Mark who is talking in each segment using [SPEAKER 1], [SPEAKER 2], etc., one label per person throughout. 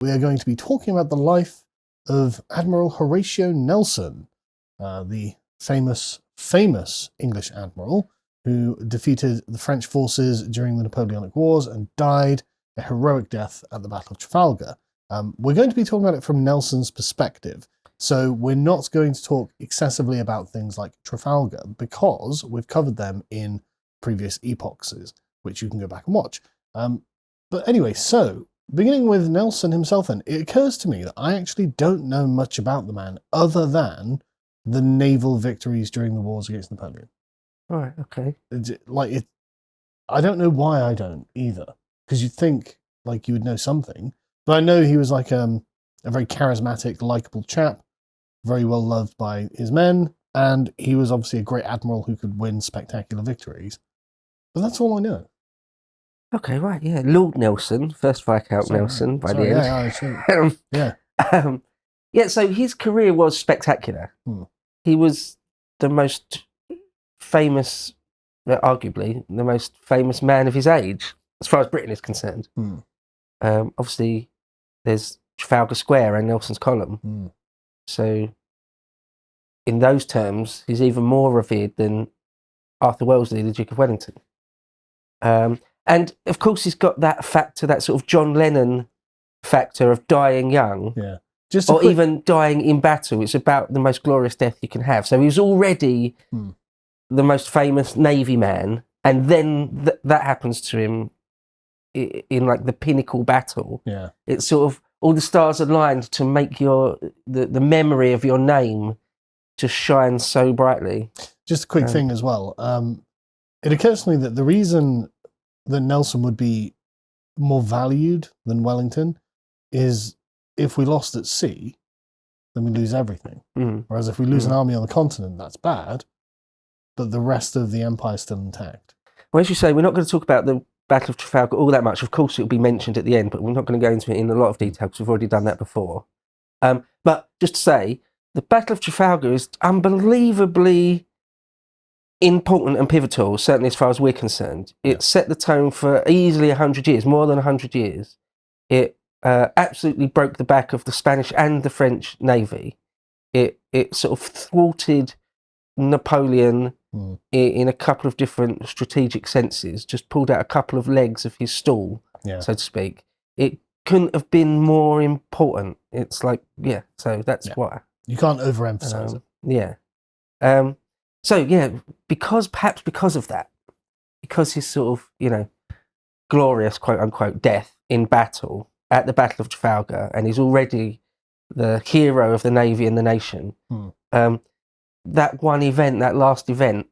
[SPEAKER 1] we are going to be talking about the life of Admiral Horatio Nelson, the famous English admiral who defeated the French forces during the Napoleonic Wars and died a heroic death at the Battle of Trafalgar. We're going to be talking about it from Nelson's perspective. So we're not going to talk excessively about things like Trafalgar because we've covered them in previous epochs, which you can go back and watch. But anyway, so beginning with Nelson himself then, it occurs to me that I actually don't know much about the man other than the naval victories during the wars against Napoleon.
[SPEAKER 2] Right, okay.
[SPEAKER 1] I don't know why I don't either, because you'd think like you would know something. But I know he was like a very charismatic, likable chap, very well loved by his men, and he was obviously a great admiral who could win spectacular victories. But that's all I know.
[SPEAKER 2] Okay, right, yeah. Lord Nelson, first Viscount Nelson by the end. Yeah, so his career was spectacular. He was the most famous, arguably, the most famous man of his age, as far as Britain is concerned. Obviously, there's Trafalgar Square and Nelson's Column. So, in those terms, he's even more revered than Arthur Wellesley, the Duke of Wellington. And, of course, he's got that factor, that sort of John Lennon factor of dying young.
[SPEAKER 1] Yeah.
[SPEAKER 2] Even dying in battle. It's about the most glorious death you can have. So he was already the most famous Navy man, and then that happens to him in like the pinnacle battle.
[SPEAKER 1] Yeah.
[SPEAKER 2] It's sort of all the stars aligned to make the memory of your name to shine so brightly.
[SPEAKER 1] Just a quick thing as well. It occurs to me that the reason that Nelson would be more valued than Wellington is if we lost at sea, then we lose everything. Whereas if we lose an army on the continent, that's bad, but the rest of the empire is still intact.
[SPEAKER 2] Well, as you say, we're not going to talk about the Battle of Trafalgar all that much. Of course, it will be mentioned at the end, but we're not going to go into it in a lot of detail because we've already done that before. But just to say, the Battle of Trafalgar is unbelievably important and pivotal, certainly as far as we're concerned. It set the tone for easily 100 years, more than 100 years. It absolutely broke the back of the Spanish and the French Navy. It sort of thwarted Napoleon in a couple of different strategic senses, just pulled out a couple of legs of his stool, so to speak. It couldn't have been more important. It's like, so that's why.
[SPEAKER 1] You can't overemphasize it.
[SPEAKER 2] Yeah. Perhaps because of that, because his sort of, glorious, quote unquote, death in battle, at the Battle of Trafalgar, and he's already the hero of the Navy and the nation. That one event, that last event,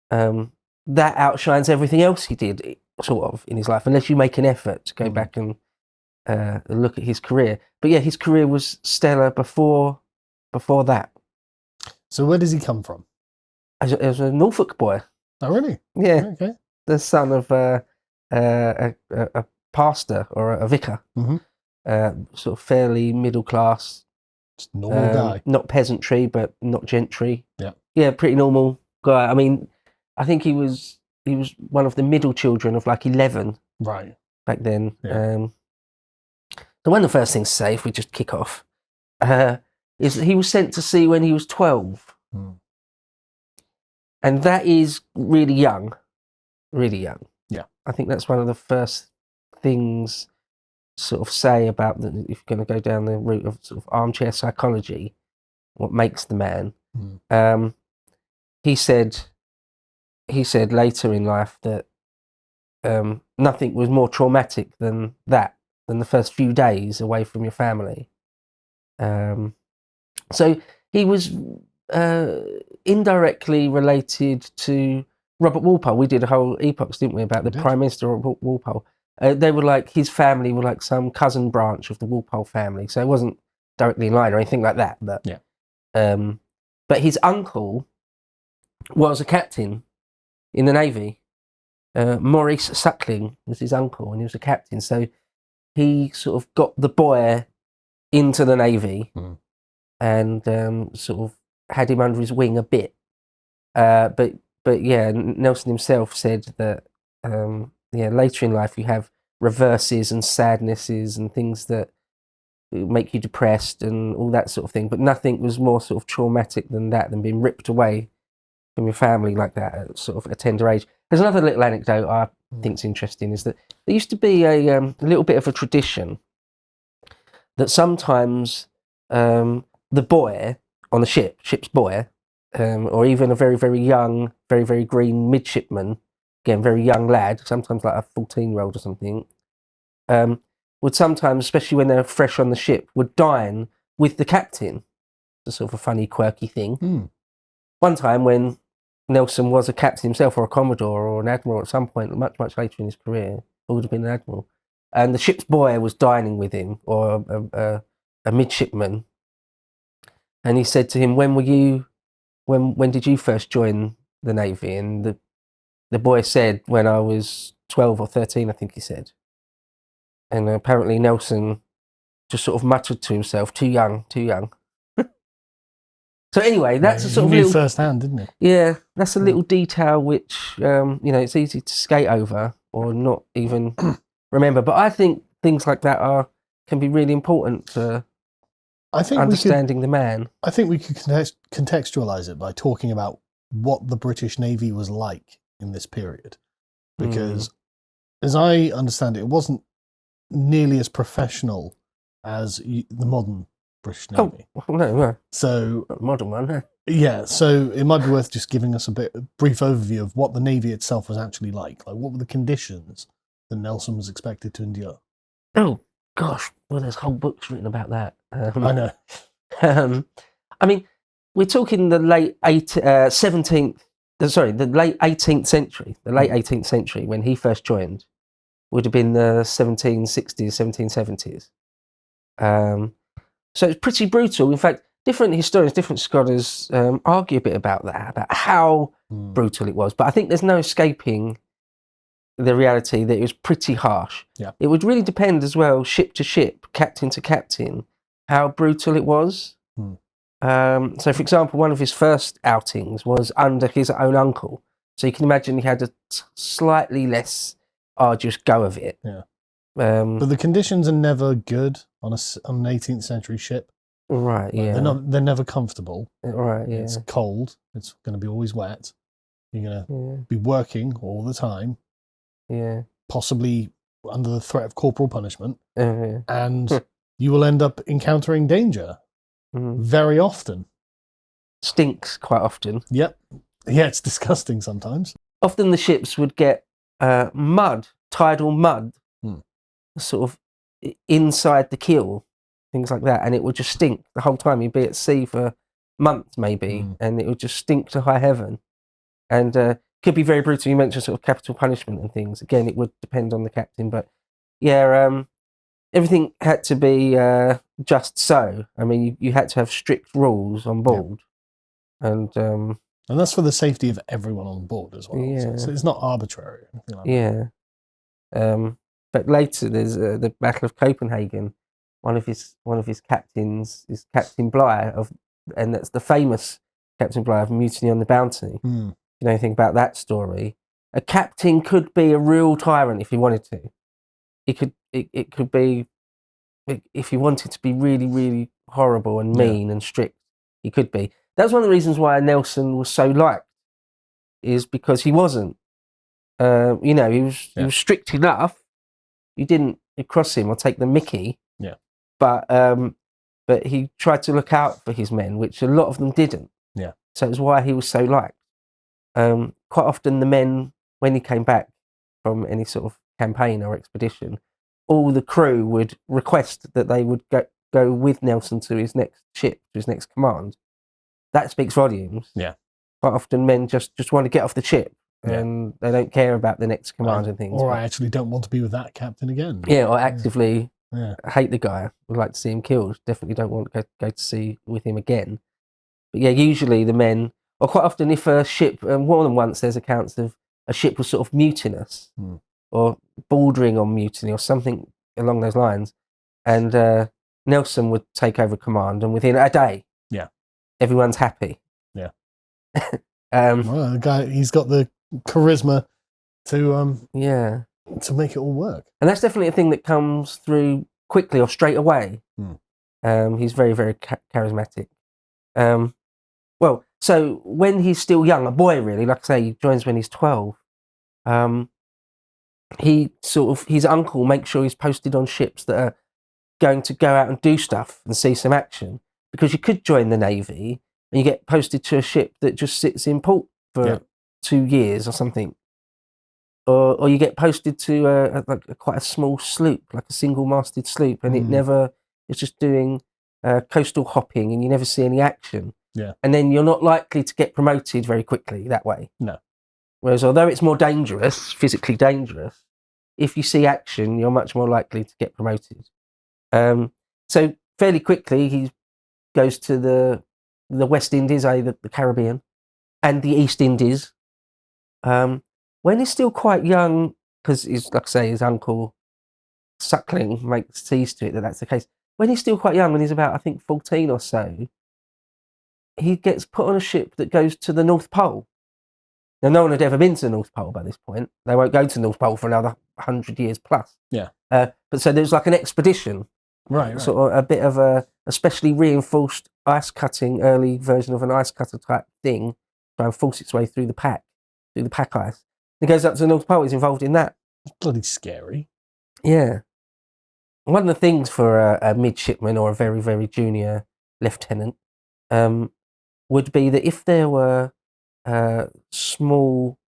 [SPEAKER 2] that outshines everything else he did, sort of, in his life, unless you make an effort to go back and look at his career. But yeah, his career was stellar before that.
[SPEAKER 1] So where does he come from?
[SPEAKER 2] As a Norfolk boy.
[SPEAKER 1] Oh, really?
[SPEAKER 2] Yeah.
[SPEAKER 1] Okay.
[SPEAKER 2] The son of a pastor or a vicar, sort of fairly middle class,
[SPEAKER 1] just normal guy,
[SPEAKER 2] not peasantry but not gentry.
[SPEAKER 1] Yeah,
[SPEAKER 2] pretty normal guy. I mean, I think he was one of the middle children of like 11,
[SPEAKER 1] right,
[SPEAKER 2] back then.
[SPEAKER 1] Yeah.
[SPEAKER 2] So one of the first things to say, if we just kick off, is that he was sent to sea when he was 12, and that is really young, really young.
[SPEAKER 1] Yeah,
[SPEAKER 2] I think that's one of the first things sort of say about if you're going to go down the route of sort of armchair psychology, what makes the man. He said later in life that nothing was more traumatic than the first few days away from your family. So he was indirectly related to Robert Walpole. We did a whole epochs, didn't we, about the Prime Minister Robert Walpole. They were like, his family were like some cousin branch of the Walpole family, so it wasn't directly in line or anything like that. But but his uncle was a captain in the Navy. Maurice Suckling was his uncle, and he was a captain. So he sort of got the boy into the Navy and sort of had him under his wing a bit. But yeah, Nelson himself said that later in life you have reverses and sadnesses and things that make you depressed and all that sort of thing. But nothing was more sort of traumatic than that, than being ripped away from your family like that at sort of a tender age. There's another little anecdote I think's interesting, is that there used to be a little bit of a tradition that sometimes the boy on the ship's boy, or even a very, very young, very, very green midshipman, again, very young lad, sometimes like a 14-year-old or something, would sometimes, especially when they're fresh on the ship, would dine with the captain. It's a sort of a funny, quirky thing. One time when Nelson was a captain himself, or a commodore, or an admiral at some point, much, much later in his career, or would have been an admiral, and the ship's boy was dining with him, or a midshipman, and he said to him, when did you first join the Navy? And the boy said, when I was 12 or 13, I think he said. And apparently Nelson just sort of muttered to himself, too young, too young. So anyway, that's a sort of little...
[SPEAKER 1] firsthand, didn't he?
[SPEAKER 2] Yeah, that's a little detail which, it's easy to skate over or not even remember. But I think things like that can be really important to understanding the man.
[SPEAKER 1] I think we could contextualize it by talking about what the British Navy was like in this period. Because as I understand it wasn't nearly as professional as the modern British Navy.
[SPEAKER 2] Oh, no.
[SPEAKER 1] So
[SPEAKER 2] modern one, huh?
[SPEAKER 1] Yeah, so it might be worth just giving us a brief overview of what the Navy itself was actually like. Like, what were the conditions that Nelson was expected to endure?
[SPEAKER 2] Oh, gosh. Well, there's whole books written about that.
[SPEAKER 1] I know.
[SPEAKER 2] I mean, we're talking the late 18th century. The late 18th century, when he first joined, would have been the 1760s, 1770s. So it's pretty brutal. In fact, different historians, different scholars argue a bit about that, about how brutal it was. But I think there's no escaping the reality that it was pretty harsh.
[SPEAKER 1] Yeah.
[SPEAKER 2] It would really depend as well, ship to ship, captain to captain, how brutal it was. So, for example, one of his first outings was under his own uncle. So you can imagine he had a slightly less arduous go of it.
[SPEAKER 1] Yeah. But the conditions are never good on an 18th century ship.
[SPEAKER 2] Right, yeah.
[SPEAKER 1] They're never comfortable.
[SPEAKER 2] Right, yeah.
[SPEAKER 1] It's cold. It's going to be always wet. You're going to be working all the time.
[SPEAKER 2] Yeah.
[SPEAKER 1] Possibly under the threat of corporal punishment.
[SPEAKER 2] Yeah.
[SPEAKER 1] And you will end up encountering danger very often.
[SPEAKER 2] Stinks quite often.
[SPEAKER 1] Yep. Yeah, it's disgusting sometimes.
[SPEAKER 2] Often the ships would get mud, tidal mud, sort of inside the keel, things like that, and it would just stink the whole time. You'd be at sea for months maybe, and it would just stink to high heaven, and could be very brutal. You mentioned sort of capital punishment and things. Again, it would depend on the captain, but yeah, everything had to be just so. I mean, you had to have strict rules on board, and
[SPEAKER 1] that's for the safety of everyone on board as well.
[SPEAKER 2] Yeah.
[SPEAKER 1] So it's not arbitrary. Like that.
[SPEAKER 2] But later there's the Battle of Copenhagen. One of his captains is Captain Bligh and that's the famous Captain Bligh of Mutiny on the Bounty. You know anything about that story? A captain could be a real tyrant if he wanted to. It could be, if he wanted to be really, really horrible and mean and strict, he could be. That's one of the reasons why Nelson was so liked, is because he wasn't. He was strict enough. You didn't cross him or take the mickey. Yeah. But he tried to look out for his men, which a lot of them didn't. Yeah. So it's why he was so liked. Quite often the men, when he came back from any sort of campaign or expedition, all the crew would request that they would go with Nelson to his next ship, to his next command. That speaks volumes. Yeah. Quite often men just want to get off the ship. And they don't care about the next command and things.
[SPEAKER 1] Or I actually don't want to be with that captain again.
[SPEAKER 2] Yeah, or actively hate the guy. Would like to see him killed. Definitely don't want to go to sea with him again. But yeah, usually the men, or quite often if a ship, more than once there's accounts of a ship was sort of mutinous or bordering on mutiny or something along those lines. And Nelson would take over command, and within a day, everyone's happy. Yeah.
[SPEAKER 1] Well, the guy, he's got the charisma to make it all work.
[SPEAKER 2] And that's definitely a thing that comes through quickly or straight away He's very, very charismatic. Well, so when he's still young, a boy really, like I say, he joins when he's 12. His uncle makes sure he's posted on ships that are going to go out and do stuff and see some action, because you could join the Navy and you get posted to a ship that just sits in port for 2 years or something, or you get posted to quite a small sloop, like a single-masted sloop, and it's just doing coastal hopping, and you never see any action.
[SPEAKER 1] Yeah,
[SPEAKER 2] and then you're not likely to get promoted very quickly that way.
[SPEAKER 1] No.
[SPEAKER 2] Whereas, although it's more dangerous, physically dangerous, if you see action, you're much more likely to get promoted. So fairly quickly, he goes to the West Indies, the Caribbean, and the East Indies. When he's still quite young, because like I say, his uncle Suckling makes tease to it that's the case. When he's still quite young, when he's about, I think, 14 or so, he gets put on a ship that goes to the North Pole. Now, no one had ever been to the North Pole by this point. They won't go to the North Pole for another 100 years plus.
[SPEAKER 1] Yeah.
[SPEAKER 2] But so there's like an expedition.
[SPEAKER 1] Right.
[SPEAKER 2] Sort of a bit of a specially reinforced ice cutting, early version of an ice cutter type thing, try and force its way through the pack ice. He goes up to the North Pole, he's involved in that.
[SPEAKER 1] It's bloody scary.
[SPEAKER 2] Yeah. One of the things for a midshipman or a very, very junior lieutenant would be that if there were small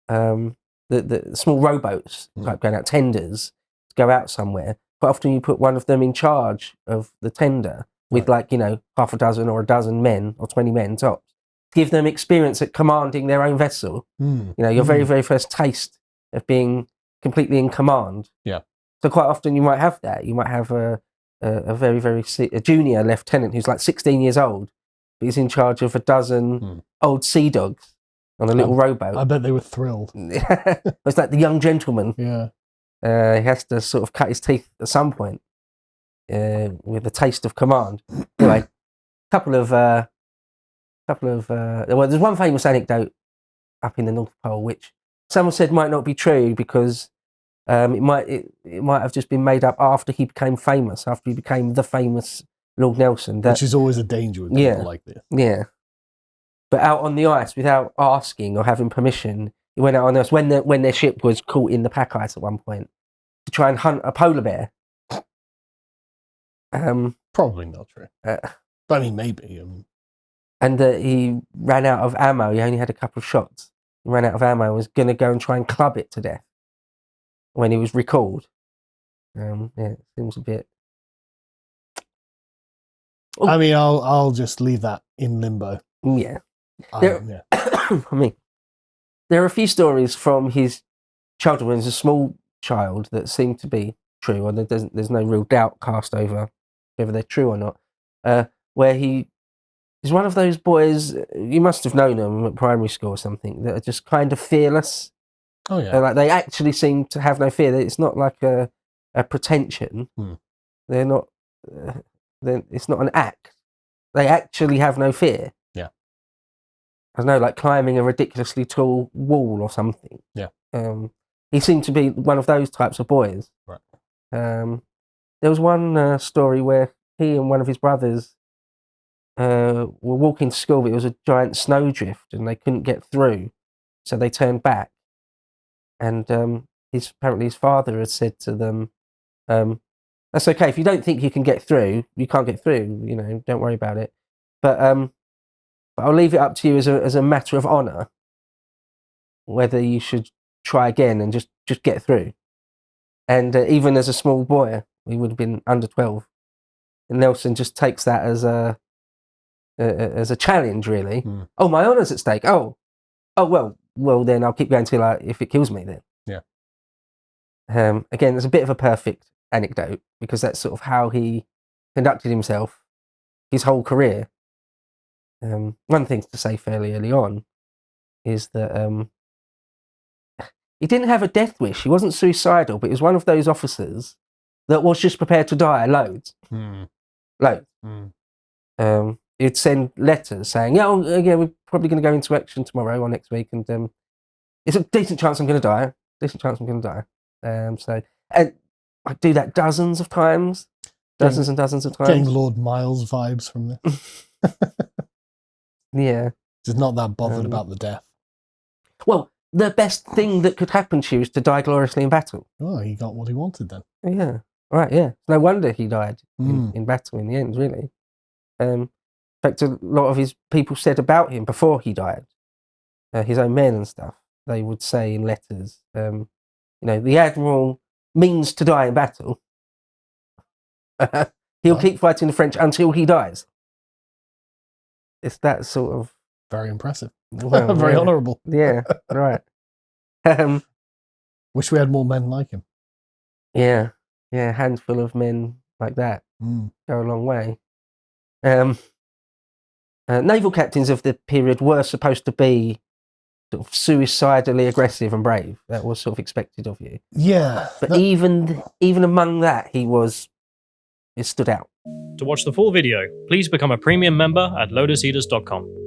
[SPEAKER 2] the small rowboats like going out tenders to go out somewhere, quite often you put one of them in charge of the tender with half a dozen or a dozen men or 20 men tops, give them experience at commanding their own vessel. Your very, very first taste of being completely in command.
[SPEAKER 1] Yeah.
[SPEAKER 2] So quite often you might have that. You might have a very, very a junior lieutenant who's like 16 years old, but he's in charge of a dozen old sea dogs on a little rowboat.
[SPEAKER 1] I bet they were thrilled.
[SPEAKER 2] It's like the young gentleman.
[SPEAKER 1] Yeah.
[SPEAKER 2] He has to sort of cut his teeth at some point with the taste of command. Anyway, well, there's one famous anecdote up in the North Pole which someone said might not be true because it might have just been made up after he became famous, after he became the famous Lord Nelson.
[SPEAKER 1] Which is always a danger with people like this.
[SPEAKER 2] Yeah. But out on the ice, without asking or having permission, he went out on the ice when their ship was caught in the pack ice at one point to try and hunt a polar bear.
[SPEAKER 1] Probably not true. I mean, maybe.
[SPEAKER 2] And he ran out of ammo. He only had a couple of shots. He ran out of ammo and was going to go and try and club it to death when he was recalled. It seems a bit...
[SPEAKER 1] I mean, I'll just leave that in limbo.
[SPEAKER 2] Yeah. I mean, there are a few stories from his childhood when he was a small child that seem to be true, and there's no real doubt cast over whether they're true or not, where he's one of those boys, you must have known them at primary school or something, that are just kind of fearless.
[SPEAKER 1] Oh, yeah.
[SPEAKER 2] Like they actually seem to have no fear. It's not like a pretension. They're not... it's not an act. They actually have no fear.
[SPEAKER 1] Yeah.
[SPEAKER 2] I don't know, like climbing a ridiculously tall wall or something.
[SPEAKER 1] Yeah.
[SPEAKER 2] He seemed to be one of those types of boys.
[SPEAKER 1] Right.
[SPEAKER 2] There was one story where he and one of his brothers were walking to school, but it was a giant snowdrift and they couldn't get through, so they turned back. And apparently his father had said to them, "That's okay. If you don't think you can get through, you can't get through. Don't worry about it. But I'll leave it up to you as a matter of honour whether you should try again and just get through." And even as a small boy, he would have been under 12. And Nelson just takes that as a challenge, really. Oh, my honour's at stake. Oh, well, then I'll keep going till if it kills me. Then.
[SPEAKER 1] Yeah.
[SPEAKER 2] Again, there's a bit of a perfect anecdote because that's sort of how he conducted himself his whole career. One thing to say fairly early on is that he didn't have a death wish. He wasn't suicidal, but he was one of those officers that was just prepared to die loads. Loads. He'd send letters saying, we're probably going to go into action tomorrow or next week, and it's a decent chance I'm going to die. And I'd do that dozens of times. dozens and dozens of
[SPEAKER 1] Getting
[SPEAKER 2] times.
[SPEAKER 1] Lord Miles vibes from this.
[SPEAKER 2] Yeah.
[SPEAKER 1] Just not that bothered about the death.
[SPEAKER 2] Well, the best thing that could happen to you is to die gloriously in battle.
[SPEAKER 1] Oh, he got what he wanted then.
[SPEAKER 2] Yeah. Right, yeah. No wonder he died in battle in the end, really. In fact, a lot of his people said about him before he died, his own men and stuff, they would say in letters, the Admiral means to die in battle. He'll keep fighting the French until he dies. It's that sort of...
[SPEAKER 1] Very impressive.
[SPEAKER 2] Well,
[SPEAKER 1] Very honourable.
[SPEAKER 2] Yeah, right.
[SPEAKER 1] Wish we had more men like him.
[SPEAKER 2] Yeah, a handful of men like that go a long way. Naval captains of the period were supposed to be sort of suicidally aggressive and brave. That was sort of expected of you.
[SPEAKER 1] Yeah.
[SPEAKER 2] But even among that, it stood out.
[SPEAKER 3] To watch the full video, please become a premium member at lotuseaters.com.